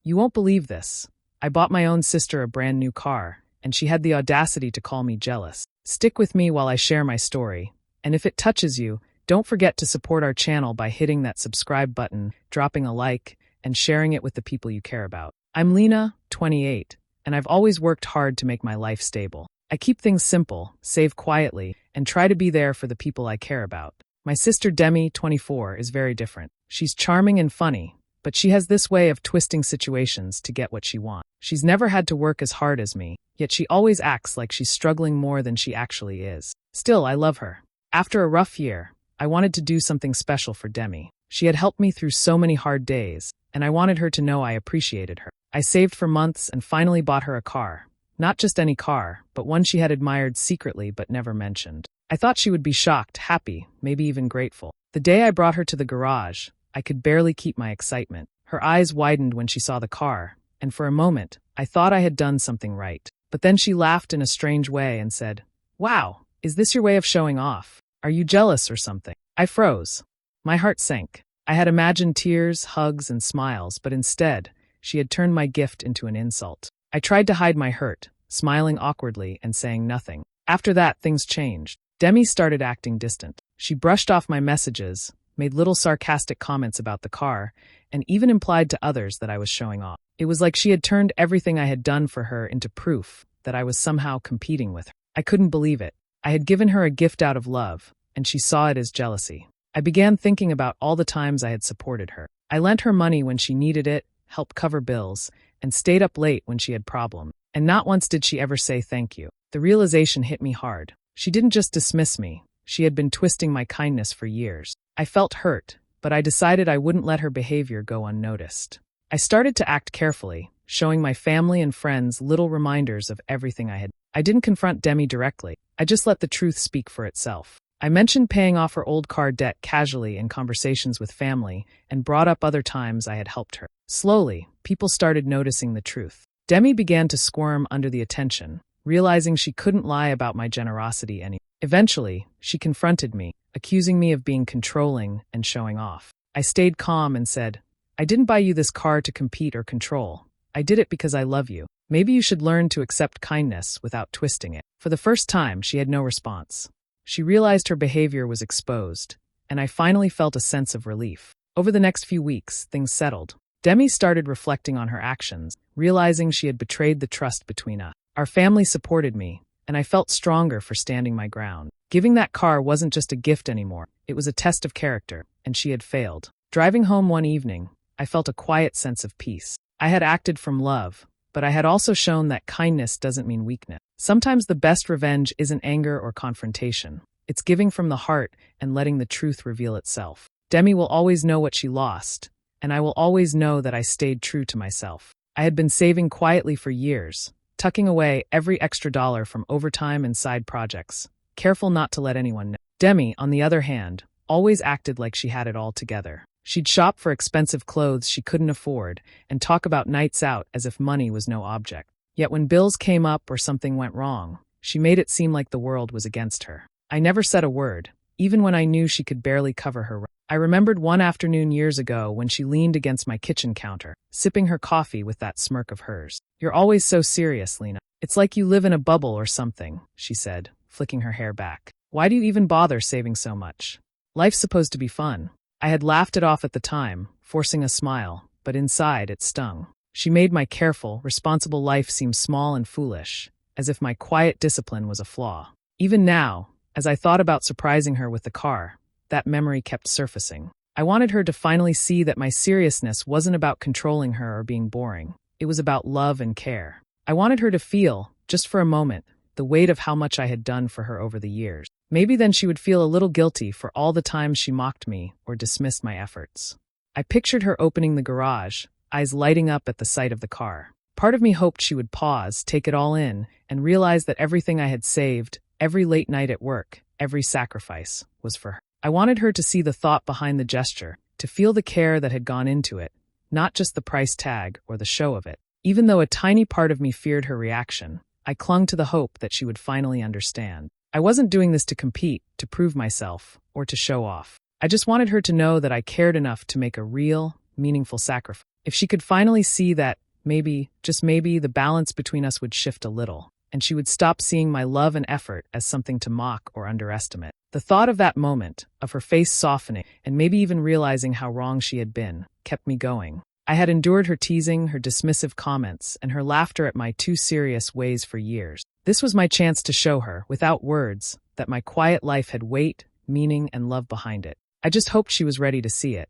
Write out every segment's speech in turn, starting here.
"You won't believe this. I bought my own sister a brand new car, and she had the audacity to call me jealous. Stick with me while I share my story, and if it touches you, don't forget to support our channel by hitting that subscribe button, dropping a like, and sharing it with the people you care about. I'm Lena, 28, and I've always worked hard to make my life stable. I keep things simple, save quietly, and try to be there for the people I care about. My sister Demi, 24, is very different. She's charming and funny, but she has this way of twisting situations to get what she wants. She's never had to work as hard as me, yet she always acts like she's struggling more than she actually is. Still, I love her. After a rough year, I wanted to do something special for Demi. She had helped me through so many hard days, and I wanted her to know I appreciated her. I saved for months and finally bought her a car. Not just any car, but one she had admired secretly but never mentioned. I thought she would be shocked, happy, maybe even grateful. The day I brought her to the garage, I could barely keep my excitement. Her eyes widened when she saw the car, and for a moment, I thought I had done something right. But then she laughed in a strange way and said, "Wow, is this your way of showing off? Are you jealous or something?" I froze. My heart sank. I had imagined tears, hugs, and smiles, but instead, she had turned my gift into an insult. I tried to hide my hurt, smiling awkwardly and saying nothing. After that, things changed. Demi started acting distant. She brushed off my messages, made little sarcastic comments about the car, and even implied to others that I was showing off. It was like she had turned everything I had done for her into proof that I was somehow competing with her. I couldn't believe it. I had given her a gift out of love, and she saw it as jealousy. I began thinking about all the times I had supported her. I lent her money when she needed it, helped cover bills, and stayed up late when she had problems. And not once did she ever say thank you. The realization hit me hard. She didn't just dismiss me. She had been twisting my kindness for years. I felt hurt, but I decided I wouldn't let her behavior go unnoticed. I started to act carefully, showing my family and friends little reminders of everything I had. I didn't confront Demi directly. I just let the truth speak for itself. I mentioned paying off her old car debt casually in conversations with family and brought up other times I had helped her. Slowly, people started noticing the truth. Demi began to squirm under the attention, realizing she couldn't lie about my generosity anymore. Eventually, she confronted me, accusing me of being controlling and showing off. I stayed calm and said, "I didn't buy you this car to compete or control. I did it because I love you. Maybe you should learn to accept kindness without twisting it." For the first time, she had no response. She realized her behavior was exposed, and I finally felt a sense of relief. Over the next few weeks, things settled. Demi started reflecting on her actions, realizing she had betrayed the trust between us. Our family supported me, and I felt stronger for standing my ground. Giving that car wasn't just a gift anymore, it was a test of character, and she had failed. Driving home one evening, I felt a quiet sense of peace. I had acted from love, but I had also shown that kindness doesn't mean weakness. Sometimes the best revenge isn't anger or confrontation. It's giving from the heart and letting the truth reveal itself. Demi will always know what she lost, and I will always know that I stayed true to myself. I had been saving quietly for years, tucking away every extra dollar from overtime and side projects, careful not to let anyone know. Demi, on the other hand, always acted like she had it all together. She'd shop for expensive clothes she couldn't afford and talk about nights out as if money was no object. Yet when bills came up or something went wrong, she made it seem like the world was against her. I never said a word, even when I knew she could barely cover her rent. I remembered one afternoon years ago when she leaned against my kitchen counter, sipping her coffee with that smirk of hers. "You're always so serious, Lena. It's like you live in a bubble or something," she said, flicking her hair back. "Why do you even bother saving so much? Life's supposed to be fun." I had laughed it off at the time, forcing a smile, but inside it stung. She made my careful, responsible life seem small and foolish, as if my quiet discipline was a flaw. Even now, as I thought about surprising her with the car, that memory kept surfacing. I wanted her to finally see that my seriousness wasn't about controlling her or being boring. It was about love and care. I wanted her to feel, just for a moment, the weight of how much I had done for her over the years. Maybe then she would feel a little guilty for all the times she mocked me or dismissed my efforts. I pictured her opening the garage, eyes lighting up at the sight of the car. Part of me hoped she would pause, take it all in, and realize that everything I had saved, every late night at work, every sacrifice, was for her. I wanted her to see the thought behind the gesture, to feel the care that had gone into it, not just the price tag or the show of it. Even though a tiny part of me feared her reaction, I clung to the hope that she would finally understand. I wasn't doing this to compete, to prove myself, or to show off. I just wanted her to know that I cared enough to make a real, meaningful sacrifice. If she could finally see that, maybe, just maybe, the balance between us would shift a little, and she would stop seeing my love and effort as something to mock or underestimate. The thought of that moment, of her face softening, and maybe even realizing how wrong she had been, kept me going. I had endured her teasing, her dismissive comments, and her laughter at my too serious ways for years. This was my chance to show her, without words, that my quiet life had weight, meaning, and love behind it. I just hoped she was ready to see it.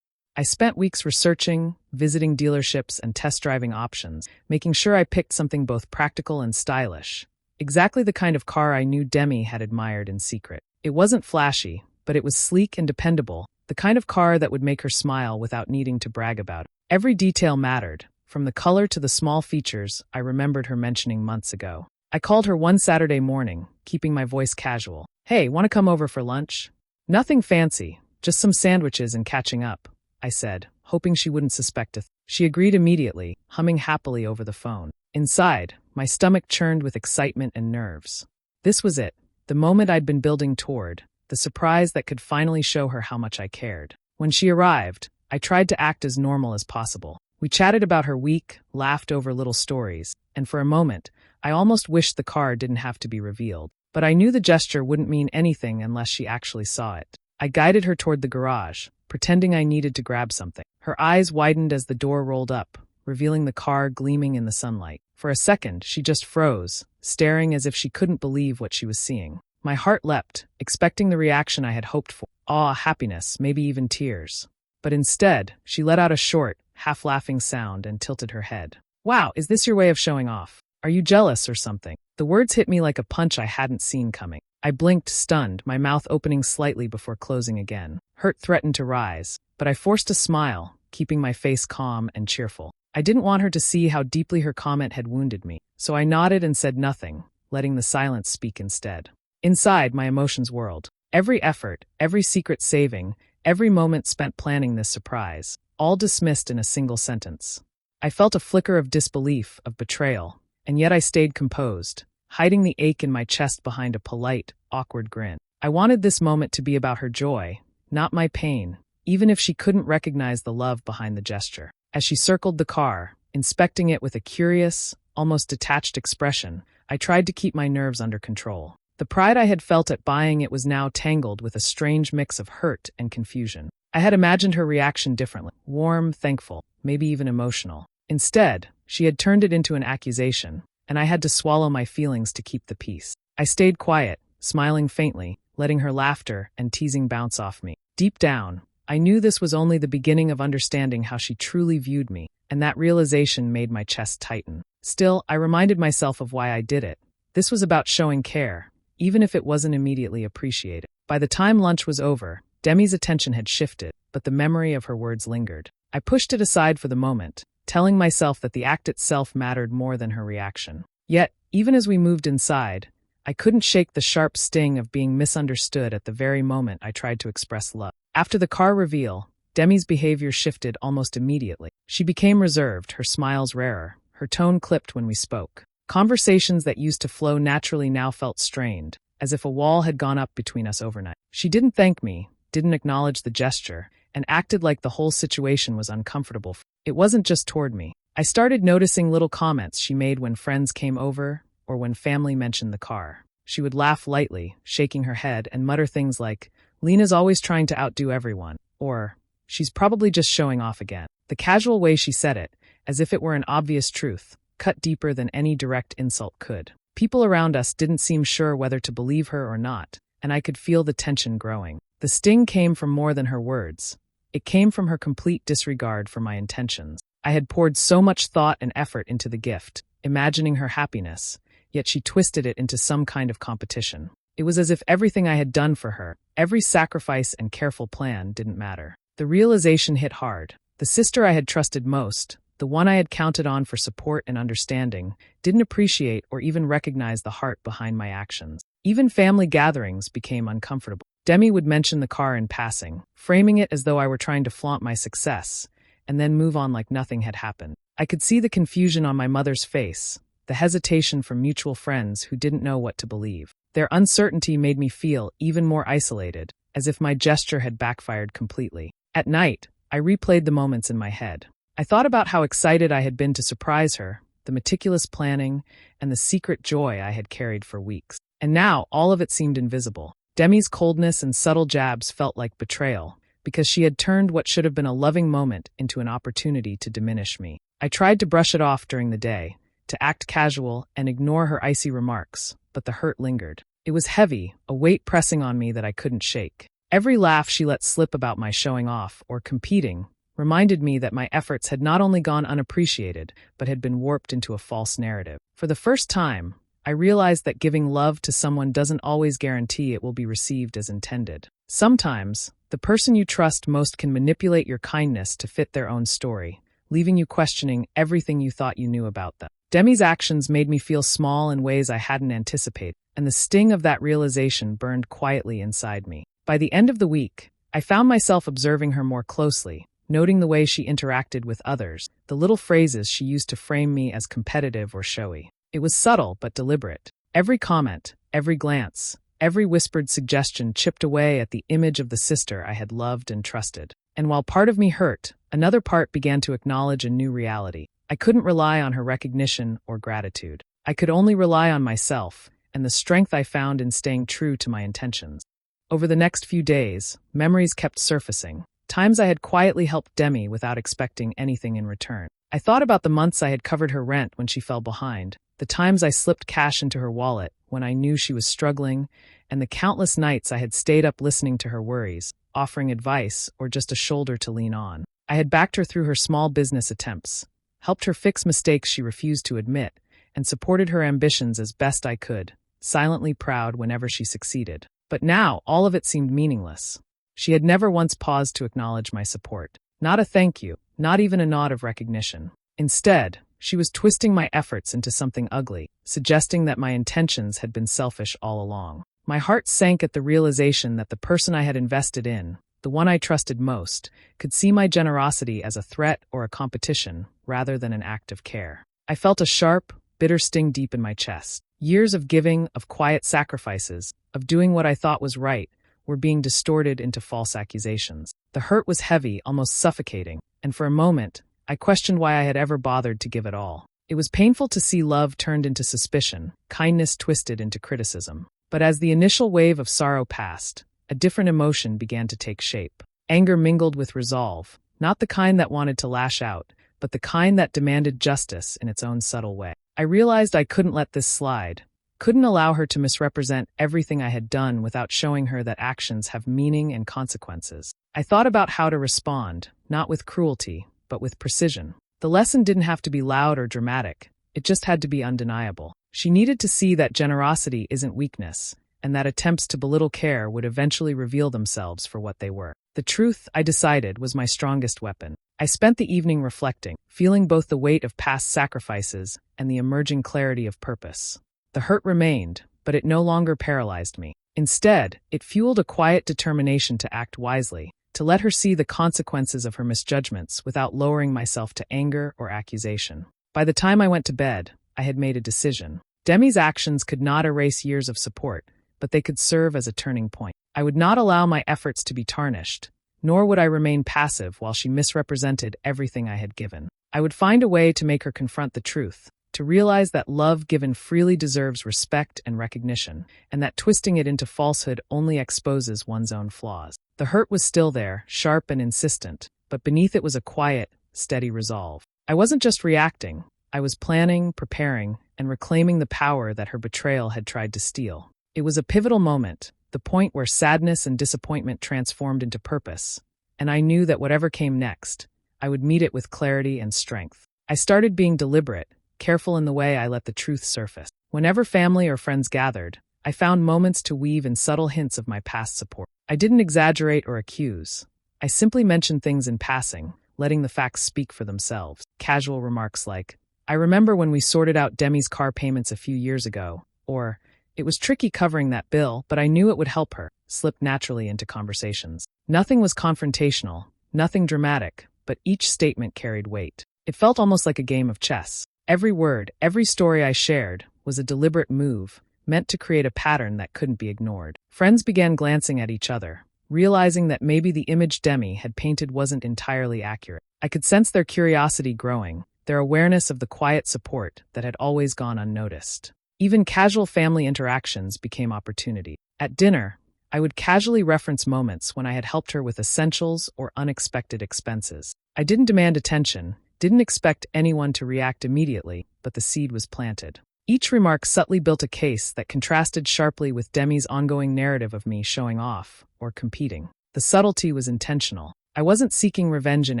I spent weeks researching, visiting dealerships, and test-driving options, making sure I picked something both practical and stylish. Exactly the kind of car I knew Demi had admired in secret. It wasn't flashy, but it was sleek and dependable, the kind of car that would make her smile without needing to brag about it. Every detail mattered, from the color to the small features I remembered her mentioning months ago. I called her one Saturday morning, keeping my voice casual. "Hey, want to come over for lunch?" "Nothing fancy, just some sandwiches and catching up," I said, hoping she wouldn't suspect a thing. She agreed immediately, humming happily over the phone. Inside, my stomach churned with excitement and nerves. This was it, the moment I'd been building toward, the surprise that could finally show her how much I cared. When she arrived, I tried to act as normal as possible. We chatted about her week, laughed over little stories, and for a moment, I almost wished the car didn't have to be revealed. But I knew the gesture wouldn't mean anything unless she actually saw it. I guided her toward the garage, pretending I needed to grab something. Her eyes widened as the door rolled up, revealing the car gleaming in the sunlight. For a second, she just froze, staring as if she couldn't believe what she was seeing. My heart leapt, expecting the reaction I had hoped for. Awe, happiness, maybe even tears. But instead, she let out a short, half-laughing sound and tilted her head. "Wow, is this your way of showing off? Are you jealous or something?" The words hit me like a punch I hadn't seen coming. I blinked, stunned, my mouth opening slightly before closing again. Hurt threatened to rise, but I forced a smile, keeping my face calm and cheerful. I didn't want her to see how deeply her comment had wounded me, so I nodded and said nothing, letting the silence speak instead. Inside, my emotions whirled. Every effort, every secret saving, every moment spent planning this surprise, all dismissed in a single sentence. I felt a flicker of disbelief, of betrayal, and yet I stayed composed, hiding the ache in my chest behind a polite, awkward grin. I wanted this moment to be about her joy, not my pain, even if she couldn't recognize the love behind the gesture. As she circled the car, inspecting it with a curious, almost detached expression, I tried to keep my nerves under control. The pride I had felt at buying it was now tangled with a strange mix of hurt and confusion. I had imagined her reaction differently, warm, thankful, maybe even emotional. Instead, she had turned it into an accusation, and I had to swallow my feelings to keep the peace. I stayed quiet, smiling faintly, letting her laughter and teasing bounce off me. Deep down, I knew this was only the beginning of understanding how she truly viewed me, and that realization made my chest tighten. Still, I reminded myself of why I did it. This was about showing care, even if it wasn't immediately appreciated. By the time lunch was over, Demi's attention had shifted, but the memory of her words lingered. I pushed it aside for the moment, telling myself that the act itself mattered more than her reaction. Yet, even as we moved inside, I couldn't shake the sharp sting of being misunderstood at the very moment I tried to express love. After the car reveal, Demi's behavior shifted almost immediately. She became reserved, her smiles rarer, her tone clipped when we spoke. Conversations that used to flow naturally now felt strained, as if a wall had gone up between us overnight. She didn't thank me, didn't acknowledge the gesture, and acted like the whole situation was uncomfortable. It wasn't just toward me. I started noticing little comments she made when friends came over or when family mentioned the car. She would laugh lightly, shaking her head, and mutter things like, "Lena's always trying to outdo everyone," or, "She's probably just showing off again." The casual way she said it, as if it were an obvious truth, cut deeper than any direct insult could. People around us didn't seem sure whether to believe her or not, and I could feel the tension growing. The sting came from more than her words. It came from her complete disregard for my intentions. I had poured so much thought and effort into the gift, imagining her happiness, yet she twisted it into some kind of competition. It was as if everything I had done for her, every sacrifice and careful plan, didn't matter. The realization hit hard. The sister I had trusted most, the one I had counted on for support and understanding, didn't appreciate or even recognize the heart behind my actions. Even family gatherings became uncomfortable. Demi would mention the car in passing, framing it as though I were trying to flaunt my success, and then move on like nothing had happened. I could see the confusion on my mother's face, the hesitation from mutual friends who didn't know what to believe. Their uncertainty made me feel even more isolated, as if my gesture had backfired completely. At night, I replayed the moments in my head. I thought about how excited I had been to surprise her, the meticulous planning, and the secret joy I had carried for weeks. And now all of it seemed invisible. Demi's coldness and subtle jabs felt like betrayal, because she had turned what should have been a loving moment into an opportunity to diminish me. I tried to brush it off during the day, to act casual and ignore her icy remarks, but the hurt lingered. It was heavy, a weight pressing on me that I couldn't shake. Every laugh she let slip about my showing off or competing reminded me that my efforts had not only gone unappreciated, but had been warped into a false narrative. For the first time, I realized that giving love to someone doesn't always guarantee it will be received as intended. Sometimes, the person you trust most can manipulate your kindness to fit their own story, leaving you questioning everything you thought you knew about them. Demi's actions made me feel small in ways I hadn't anticipated, and the sting of that realization burned quietly inside me. By the end of the week, I found myself observing her more closely, noting the way she interacted with others, the little phrases she used to frame me as competitive or showy. It was subtle but deliberate. Every comment, every glance, every whispered suggestion chipped away at the image of the sister I had loved and trusted. And while part of me hurt, another part began to acknowledge a new reality. I couldn't rely on her recognition or gratitude. I could only rely on myself and the strength I found in staying true to my intentions. Over the next few days, memories kept surfacing. Times I had quietly helped Demi without expecting anything in return. I thought about the months I had covered her rent when she fell behind, the times I slipped cash into her wallet when I knew she was struggling, and the countless nights I had stayed up listening to her worries, offering advice or just a shoulder to lean on. I had backed her through her small business attempts, helped her fix mistakes she refused to admit, and supported her ambitions as best I could, silently proud whenever she succeeded. But now, all of it seemed meaningless. She had never once paused to acknowledge my support. Not a thank you, not even a nod of recognition. Instead, she was twisting my efforts into something ugly, suggesting that my intentions had been selfish all along. My heart sank at the realization that the person I had invested in, the one I trusted most, could see my generosity as a threat or a competition rather than an act of care. I felt a sharp, bitter sting deep in my chest. Years of giving, of quiet sacrifices, of doing what I thought was right, were being distorted into false accusations. The hurt was heavy, almost suffocating, and for a moment, I questioned why I had ever bothered to give at all. It was painful to see love turned into suspicion, kindness twisted into criticism. But as the initial wave of sorrow passed, a different emotion began to take shape. Anger mingled with resolve, not the kind that wanted to lash out, but the kind that demanded justice in its own subtle way. I realized I couldn't let this slide, couldn't allow her to misrepresent everything I had done without showing her that actions have meaning and consequences. I thought about how to respond, not with cruelty, but with precision. The lesson didn't have to be loud or dramatic, it just had to be undeniable. She needed to see that generosity isn't weakness, and that attempts to belittle care would eventually reveal themselves for what they were. The truth, I decided, was my strongest weapon. I spent the evening reflecting, feeling both the weight of past sacrifices and the emerging clarity of purpose. The hurt remained, but it no longer paralyzed me. Instead, it fueled a quiet determination to act wisely, to let her see the consequences of her misjudgments without lowering myself to anger or accusation. By the time I went to bed, I had made a decision. Demi's actions could not erase years of support, but they could serve as a turning point. I would not allow my efforts to be tarnished, nor would I remain passive while she misrepresented everything I had given. I would find a way to make her confront the truth, to realize that love given freely deserves respect and recognition, and that twisting it into falsehood only exposes one's own flaws. The hurt was still there, sharp and insistent, but beneath it was a quiet, steady resolve. I wasn't just reacting, I was planning, preparing, and reclaiming the power that her betrayal had tried to steal. It was a pivotal moment, the point where sadness and disappointment transformed into purpose, and I knew that whatever came next, I would meet it with clarity and strength. I started being deliberate, careful in the way I let the truth surface. Whenever family or friends gathered, I found moments to weave in subtle hints of my past support. I didn't exaggerate or accuse. I simply mentioned things in passing, letting the facts speak for themselves. Casual remarks like, "I remember when we sorted out Demi's car payments a few years ago," or, "It was tricky covering that bill, but I knew it would help her," slipped naturally into conversations. Nothing was confrontational, nothing dramatic, but each statement carried weight. It felt almost like a game of chess. Every word, every story I shared, was a deliberate move, meant to create a pattern that couldn't be ignored. Friends began glancing at each other, realizing that maybe the image Demi had painted wasn't entirely accurate. I could sense their curiosity growing, their awareness of the quiet support that had always gone unnoticed. Even casual family interactions became opportunity. At dinner, I would casually reference moments when I had helped her with essentials or unexpected expenses. I didn't demand attention, didn't expect anyone to react immediately, but the seed was planted. Each remark subtly built a case that contrasted sharply with Demi's ongoing narrative of me showing off or competing. The subtlety was intentional. I wasn't seeking revenge and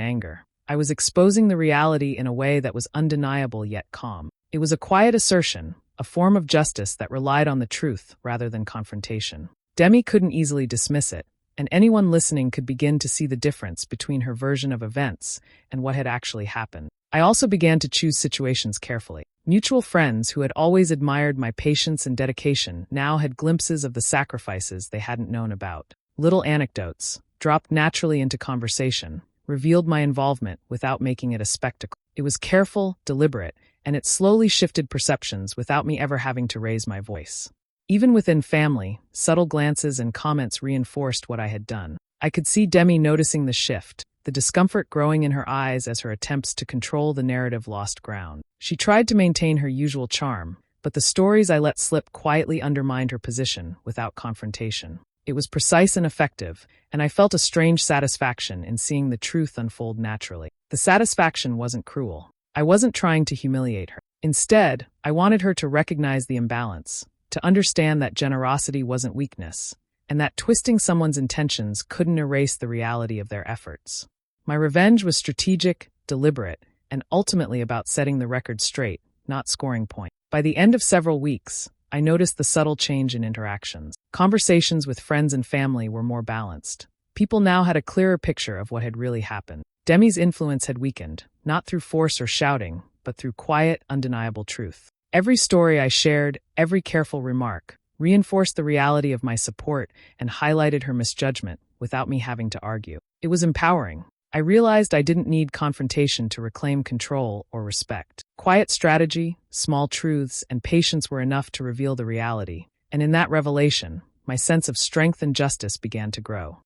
anger. I was exposing the reality in a way that was undeniable yet calm. It was a quiet assertion, a form of justice that relied on the truth rather than confrontation. Demi couldn't easily dismiss it, and anyone listening could begin to see the difference between her version of events and what had actually happened. I also began to choose situations carefully. Mutual friends who had always admired my patience and dedication now had glimpses of the sacrifices they hadn't known about. Little anecdotes, dropped naturally into conversation, revealed my involvement without making it a spectacle. It was careful, deliberate, and it slowly shifted perceptions without me ever having to raise my voice. Even within family, subtle glances and comments reinforced what I had done. I could see Demi noticing the shift, the discomfort growing in her eyes as her attempts to control the narrative lost ground. She tried to maintain her usual charm, but the stories I let slip quietly undermined her position without confrontation. It was precise and effective, and I felt a strange satisfaction in seeing the truth unfold naturally. The satisfaction wasn't cruel. I wasn't trying to humiliate her. Instead, I wanted her to recognize the imbalance, to understand that generosity wasn't weakness, and that twisting someone's intentions couldn't erase the reality of their efforts. My revenge was strategic, deliberate, and ultimately about setting the record straight, not scoring points. By the end of several weeks, I noticed the subtle change in interactions. Conversations with friends and family were more balanced. People now had a clearer picture of what had really happened. Demi's influence had weakened, not through force or shouting, but through quiet, undeniable truth. Every story I shared, every careful remark, reinforced the reality of my support and highlighted her misjudgment without me having to argue. It was empowering. I realized I didn't need confrontation to reclaim control or respect. Quiet strategy, small truths, and patience were enough to reveal the reality, and in that revelation, my sense of strength and justice began to grow.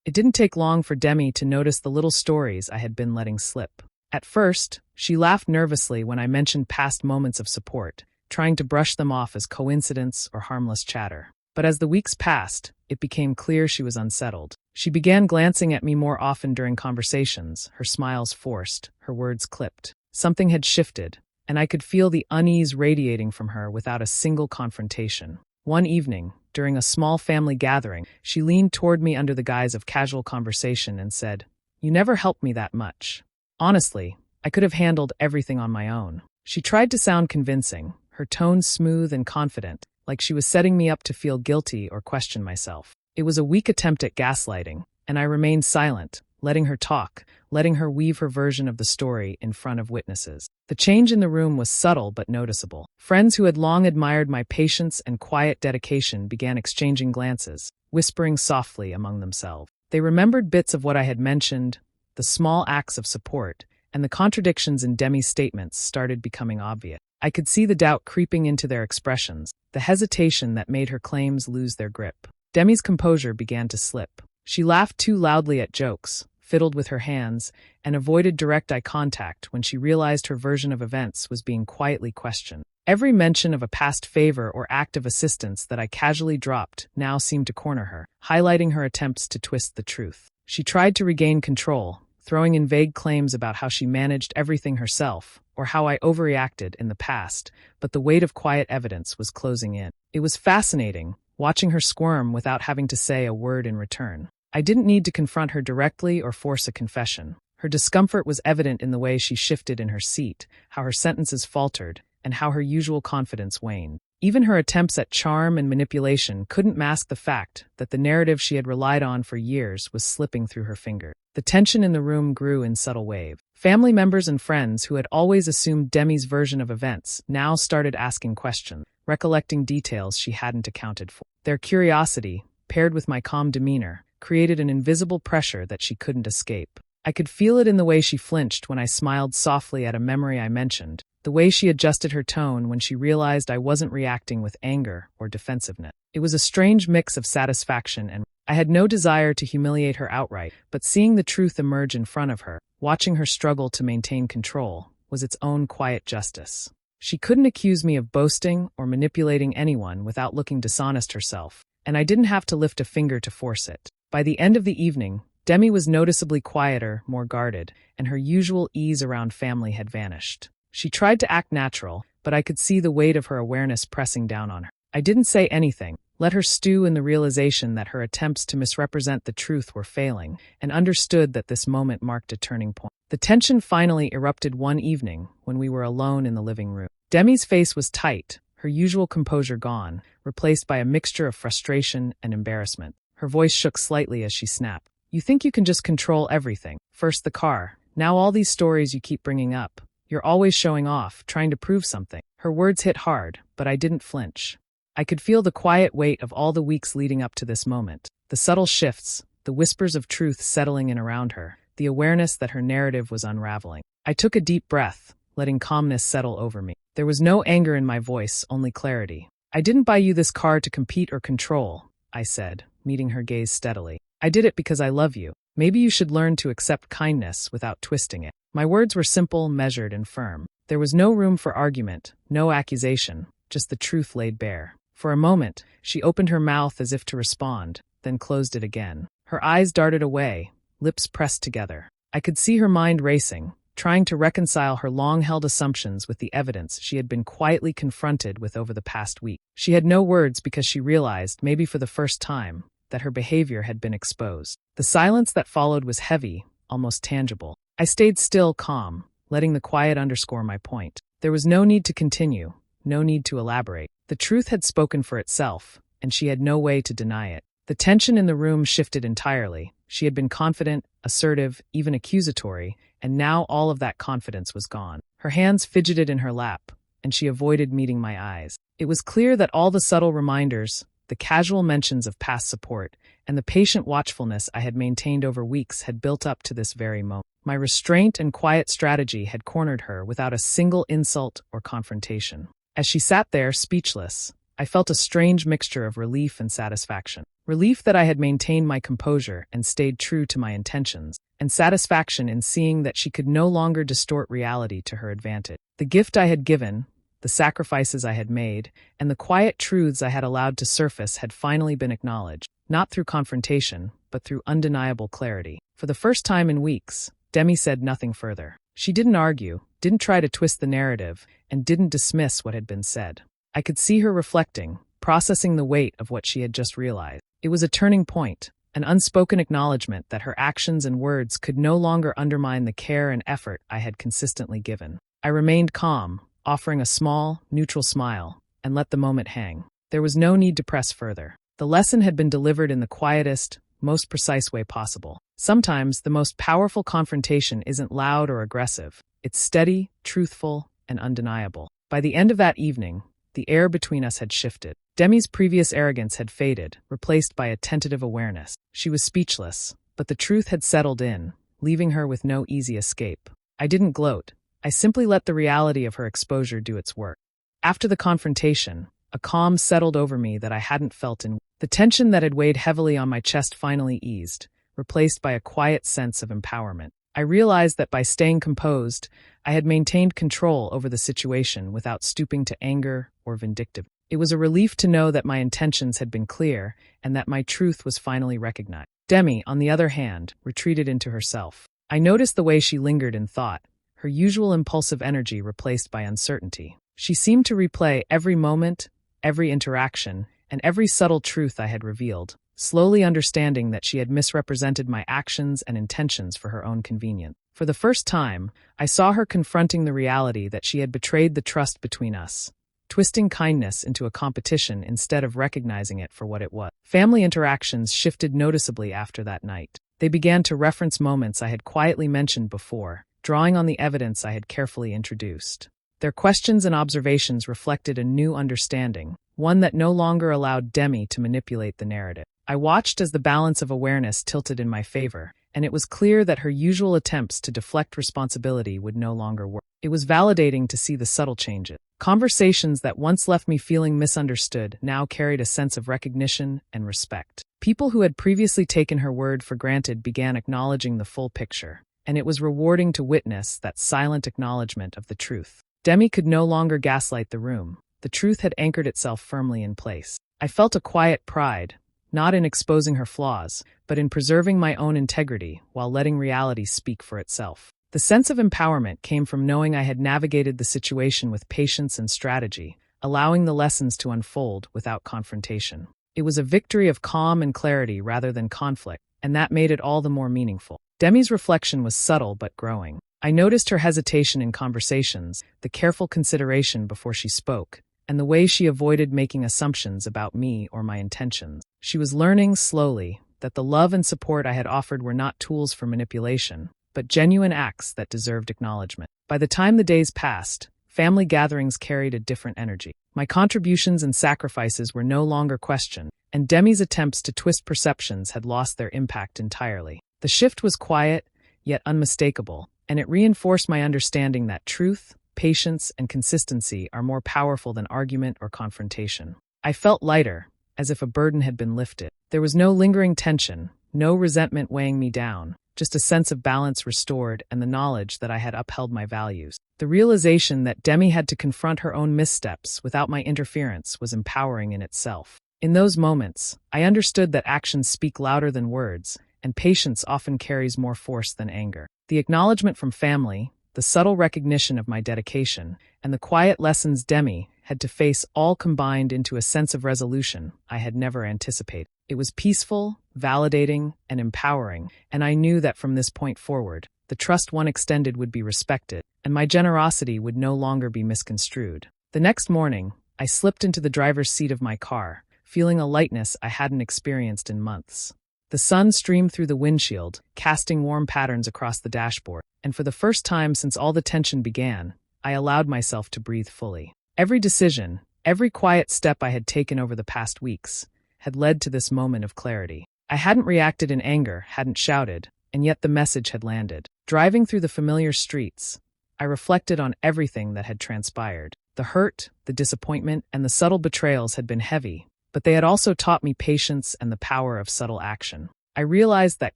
It didn't take long for Demi to notice the little stories I had been letting slip. At first, she laughed nervously when I mentioned past moments of support, trying to brush them off as coincidence or harmless chatter. But as the weeks passed, it became clear she was unsettled. She began glancing at me more often during conversations, her smiles forced, her words clipped. Something had shifted, and I could feel the unease radiating from her without a single confrontation. One evening, during a small family gathering, she leaned toward me under the guise of casual conversation and said, "You never helped me that much. Honestly, I could have handled everything on my own." She tried to sound convincing, her tone smooth and confident, like she was setting me up to feel guilty or question myself. It was a weak attempt at gaslighting, and I remained silent, letting her talk, letting her weave her version of the story in front of witnesses. The change in the room was subtle but noticeable. Friends who had long admired my patience and quiet dedication began exchanging glances, whispering softly among themselves. They remembered bits of what I had mentioned, the small acts of support, and the contradictions in Demi's statements started becoming obvious. I could see the doubt creeping into their expressions, the hesitation that made her claims lose their grip. Demi's composure began to slip. She laughed too loudly at jokes, fiddled with her hands, and avoided direct eye contact when she realized her version of events was being quietly questioned. Every mention of a past favor or act of assistance that I casually dropped now seemed to corner her, highlighting her attempts to twist the truth. She tried to regain control, throwing in vague claims about how she managed everything herself, or how I overreacted in the past, but the weight of quiet evidence was closing in. It was fascinating, watching her squirm without having to say a word in return. I didn't need to confront her directly or force a confession. Her discomfort was evident in the way she shifted in her seat, how her sentences faltered, and how her usual confidence waned. Even her attempts at charm and manipulation couldn't mask the fact that the narrative she had relied on for years was slipping through her fingers. The tension in the room grew in subtle waves. Family members and friends who had always assumed Demi's version of events now started asking questions, recollecting details she hadn't accounted for. Their curiosity, paired with my calm demeanor, created an invisible pressure that she couldn't escape. I could feel it in the way she flinched when I smiled softly at a memory I mentioned, the way she adjusted her tone when she realized I wasn't reacting with anger or defensiveness. It was a strange mix of satisfaction and I had no desire to humiliate her outright, but seeing the truth emerge in front of her, watching her struggle to maintain control, was its own quiet justice. She couldn't accuse me of boasting or manipulating anyone without looking dishonest herself, and I didn't have to lift a finger to force it. By the end of the evening, Demi was noticeably quieter, more guarded, and her usual ease around family had vanished. She tried to act natural, but I could see the weight of her awareness pressing down on her. I didn't say anything, let her stew in the realization that her attempts to misrepresent the truth were failing, and understood that this moment marked a turning point. The tension finally erupted one evening when we were alone in the living room. Demi's face was tight, her usual composure gone, replaced by a mixture of frustration and embarrassment. Her voice shook slightly as she snapped. "You think you can just control everything. First the car, now all these stories you keep bringing up. You're always showing off, trying to prove something." Her words hit hard, but I didn't flinch. I could feel the quiet weight of all the weeks leading up to this moment. The subtle shifts, the whispers of truth settling in around her, the awareness that her narrative was unraveling. I took a deep breath, letting calmness settle over me. There was no anger in my voice, only clarity. "I didn't buy you this car to compete or control," I said, meeting her gaze steadily. "I did it because I love you. Maybe you should learn to accept kindness without twisting it." My words were simple, measured, and firm. There was no room for argument, no accusation, just the truth laid bare. For a moment, she opened her mouth as if to respond, then closed it again. Her eyes darted away, lips pressed together. I could see her mind racing, trying to reconcile her long-held assumptions with the evidence she had been quietly confronted with over the past week. She had no words because she realized, maybe for the first time, that her behavior had been exposed. The silence that followed was heavy, almost tangible. I stayed still, calm, letting the quiet underscore my point. There was no need to continue, no need to elaborate. The truth had spoken for itself, and she had no way to deny it. The tension in the room shifted entirely. She had been confident, assertive, even accusatory, and now all of that confidence was gone. Her hands fidgeted in her lap, and she avoided meeting my eyes. It was clear that all the subtle reminders, the casual mentions of past support, and the patient watchfulness I had maintained over weeks had built up to this very moment. My restraint and quiet strategy had cornered her without a single insult or confrontation. As she sat there, speechless, I felt a strange mixture of relief and satisfaction. Relief that I had maintained my composure and stayed true to my intentions, and satisfaction in seeing that she could no longer distort reality to her advantage. The gift I had given, the sacrifices I had made, and the quiet truths I had allowed to surface had finally been acknowledged, not through confrontation, but through undeniable clarity. For the first time in weeks, Demi said nothing further. She didn't argue, didn't try to twist the narrative, and didn't dismiss what had been said. I could see her reflecting, processing the weight of what she had just realized. It was a turning point, an unspoken acknowledgement that her actions and words could no longer undermine the care and effort I had consistently given. I remained calm, offering a small, neutral smile, and let the moment hang. There was no need to press further. The lesson had been delivered in the quietest, most precise way possible. Sometimes the most powerful confrontation isn't loud or aggressive. It's steady, truthful, and undeniable. By the end of that evening, the air between us had shifted. Demi's previous arrogance had faded, replaced by a tentative awareness. She was speechless, but the truth had settled in, leaving her with no easy escape. I didn't gloat. I simply let the reality of her exposure do its work. After the confrontation, a calm settled over me that I hadn't felt in weeks. The tension that had weighed heavily on my chest finally eased, replaced by a quiet sense of empowerment. I realized that by staying composed, I had maintained control over the situation without stooping to anger or vindictiveness. It was a relief to know that my intentions had been clear and that my truth was finally recognized. Demi, on the other hand, retreated into herself. I noticed the way she lingered in thought, her usual impulsive energy replaced by uncertainty. She seemed to replay every moment, every interaction, and every subtle truth I had revealed, slowly understanding that she had misrepresented my actions and intentions for her own convenience. For the first time, I saw her confronting the reality that she had betrayed the trust between us, twisting kindness into a competition instead of recognizing it for what it was. Family interactions shifted noticeably after that night. They began to reference moments I had quietly mentioned before, drawing on the evidence I had carefully introduced. Their questions and observations reflected a new understanding, one that no longer allowed Demi to manipulate the narrative. I watched as the balance of awareness tilted in my favor, and it was clear that her usual attempts to deflect responsibility would no longer work. It was validating to see the subtle changes. Conversations that once left me feeling misunderstood now carried a sense of recognition and respect. People who had previously taken her word for granted began acknowledging the full picture, and it was rewarding to witness that silent acknowledgement of the truth. Demi could no longer gaslight the room. The truth had anchored itself firmly in place. I felt a quiet pride, not in exposing her flaws, but in preserving my own integrity while letting reality speak for itself. The sense of empowerment came from knowing I had navigated the situation with patience and strategy, allowing the lessons to unfold without confrontation. It was a victory of calm and clarity rather than conflict, and that made it all the more meaningful. Demi's reflection was subtle but growing. I noticed her hesitation in conversations, the careful consideration before she spoke, and the way she avoided making assumptions about me or my intentions. She was learning slowly that the love and support I had offered were not tools for manipulation, but genuine acts that deserved acknowledgement. By the time the days passed, family gatherings carried a different energy. My contributions and sacrifices were no longer questioned, and Demi's attempts to twist perceptions had lost their impact entirely. The shift was quiet, yet unmistakable, and it reinforced my understanding that truth, patience, and consistency are more powerful than argument or confrontation. I felt lighter, as if a burden had been lifted. There was no lingering tension, no resentment weighing me down, just a sense of balance restored and the knowledge that I had upheld my values. The realization that Demi had to confront her own missteps without my interference was empowering in itself. In those moments, I understood that actions speak louder than words, and patience often carries more force than anger. The acknowledgement from family, the subtle recognition of my dedication, and the quiet lessons Demi had to face all combined into a sense of resolution I had never anticipated. It was peaceful, validating, and empowering, and I knew that from this point forward, the trust one extended would be respected, and my generosity would no longer be misconstrued. The next morning, I slipped into the driver's seat of my car, feeling a lightness I hadn't experienced in months. The sun streamed through the windshield, casting warm patterns across the dashboard, and for the first time since all the tension began, I allowed myself to breathe fully. Every decision, every quiet step I had taken over the past weeks, had led to this moment of clarity. I hadn't reacted in anger, hadn't shouted, and yet the message had landed. Driving through the familiar streets, I reflected on everything that had transpired. The hurt, the disappointment, and the subtle betrayals had been heavy, but they had also taught me patience and the power of subtle action. I realized that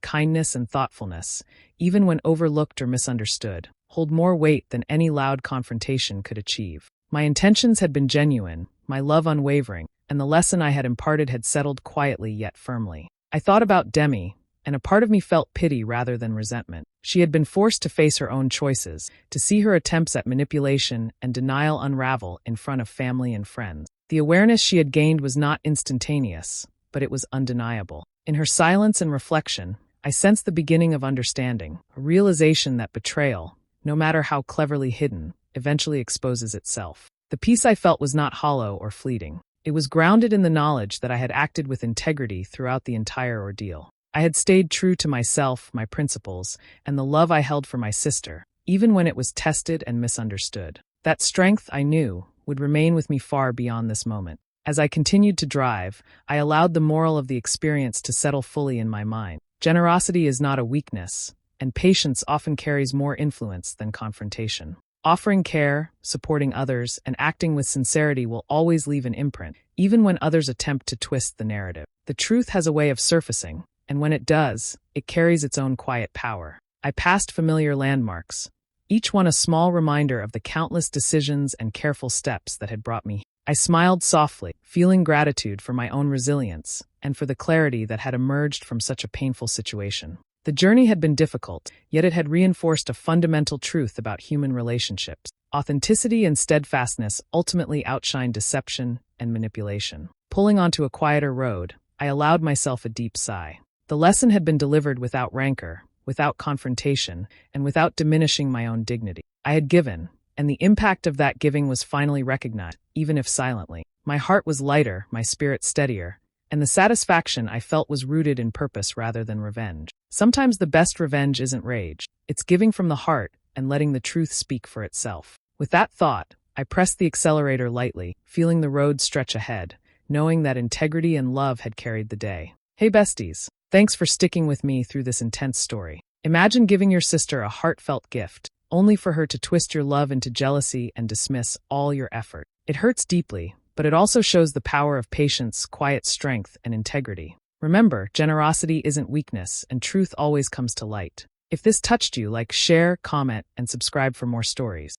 kindness and thoughtfulness, even when overlooked or misunderstood, hold more weight than any loud confrontation could achieve. My intentions had been genuine, my love unwavering, and the lesson I had imparted had settled quietly yet firmly. I thought about Demi, and a part of me felt pity rather than resentment. She had been forced to face her own choices, to see her attempts at manipulation and denial unravel in front of family and friends. The awareness she had gained was not instantaneous, but it was undeniable. In her silence and reflection, I sensed the beginning of understanding, a realization that betrayal, no matter how cleverly hidden, eventually exposes itself. The peace I felt was not hollow or fleeting. It was grounded in the knowledge that I had acted with integrity throughout the entire ordeal. I had stayed true to myself, my principles, and the love I held for my sister, even when it was tested and misunderstood. That strength, I knew, would remain with me far beyond this moment. As I continued to drive, I allowed the moral of the experience to settle fully in my mind. Generosity is not a weakness, and patience often carries more influence than confrontation. Offering care, supporting others, and acting with sincerity will always leave an imprint, even when others attempt to twist the narrative. The truth has a way of surfacing, and when it does, it carries its own quiet power. I passed familiar landmarks, each one a small reminder of the countless decisions and careful steps that had brought me here. I smiled softly, feeling gratitude for my own resilience and for the clarity that had emerged from such a painful situation. The journey had been difficult, yet it had reinforced a fundamental truth about human relationships. Authenticity and steadfastness ultimately outshine deception and manipulation. Pulling onto a quieter road, I allowed myself a deep sigh. The lesson had been delivered without rancor, without confrontation, and without diminishing my own dignity. I had given, and the impact of that giving was finally recognized, even if silently. My heart was lighter, my spirit steadier, and the satisfaction I felt was rooted in purpose rather than revenge. Sometimes the best revenge isn't rage. It's giving from the heart and letting the truth speak for itself. With that thought, I pressed the accelerator lightly, feeling the road stretch ahead, knowing that integrity and love had carried the day. Hey besties, Thanks for sticking with me through this intense story. Imagine giving your sister a heartfelt gift, only for her to twist your love into jealousy and dismiss all your effort. It hurts deeply, but it also shows the power of patience, quiet strength, and integrity. Remember, generosity isn't weakness, and truth always comes to light. If this touched you, share, comment, and subscribe for more stories.